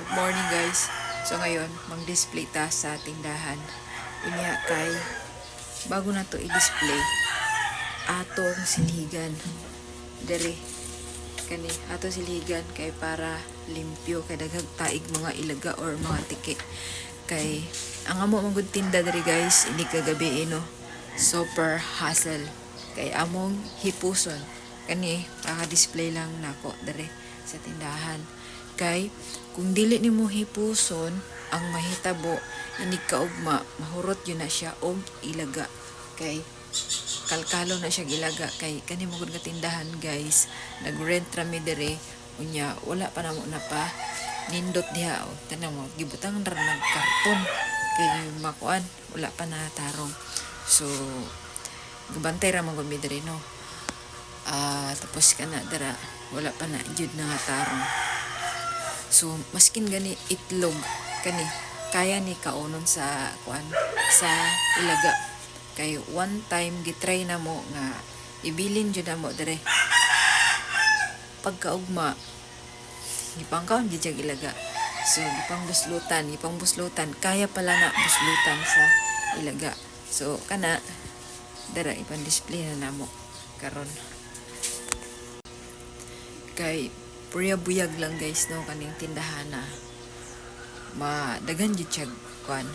Good morning guys. So ngayon, mag-display ta sa tindahan. Unya kay bago na to i-display atong silhigan. Dere kani ato silhigan kay para limpyo kay daghang taig mga ilaga or mga tiki. Kay ang amo manggod tinda dere guys, ini kagabi no. Super hassle. Kay among hipuson kani paka-display lang nako dere sa tindahan. Kay kung dili nimo hipuson ang mahitabo inig kaugma mahurot yun na siya og ilaga kay kalkalo na siya ilaga kay kani mo nga tindahan guys nagrent rami dire unya wala pa namo na pa nindot diha o tanan mo gibutang ra nag karton kay makuan wala pa na tarong so gabantay ra man gud mi dire no tapos kana dara wala pa na jud na tarong. So, maskin gani itlog, kani, kaya ni kaunon sa, sa ilaga. Kay one time, gitry na mo nga, ibilin dyan na mo, dere. Pagkaugma, ipangkaon dyan ilaga. So, ipang buslutan, kaya pala na buslutan sa ilaga. So, kana, dara, ipang display na namo karon. Kay, buyag lang guys no kaning tindahan na madagan jud siya kuan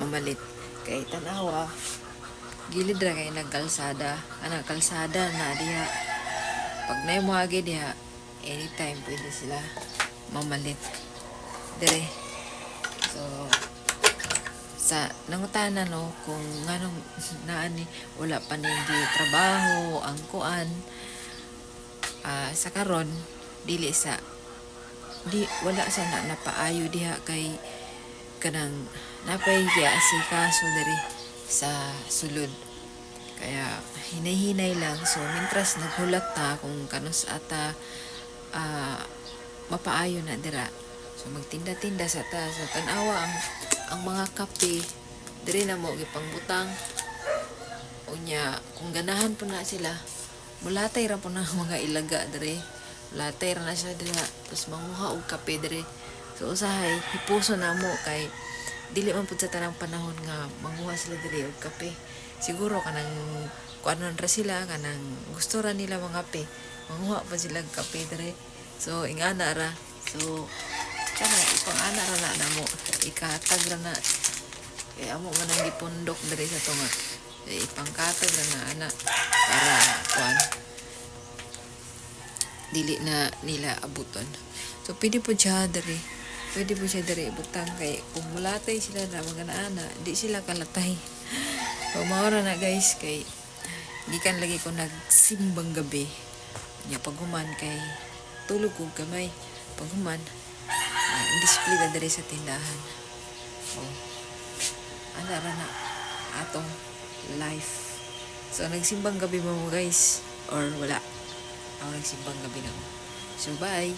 mamalit kay tanawa gilid ra kay nagkalsada ana kalsada na diha pag nay moagi diha anytime pwede sila mamalit dire so sa nangutana no kung nganong naani wala pa ning trabaho ang kuan sa karon dili sa wala sa napaayo diha kay kanang napay si kaso diri sa sulod kaya hinay-hinay lang so mintras naghulat ta kung kanus ata mapaayo na dira so magtinda-tinda sa ta sa tanawa ang mga kape diri na mo gipangbutang unya kung ganahan po na sila mulatay ra po na mga ilaga diri latay na siya dila tapos manguha og kape dire so usahay hipuso na mo kay dili man pud sa tanang panahon nga manguha sila dire og kape siguro kanang kuanon ra sila kanang gusto ra nila mga kape manguha pa sila og kape dire so ingana ra so kana ipang-ana ra na namo ikatag ra na kay amo man ang gipundok dire sa tunga ipangkatag ra na ana para kuan dili na nila abuton. So, pwede po siya dari butang kay kung mulatay sila na mga naana, di sila kalatay. So, maura na guys, kay gikan lagi ko nagsimbang gabi. Nya paghuman kay tulog ko gamay. Paghuman, display na dari sa tindahan. So, ana ra na atong life. So, nagsimbang gabi mo guys, or wala. Ako nagsimbang gabi na. So, bye!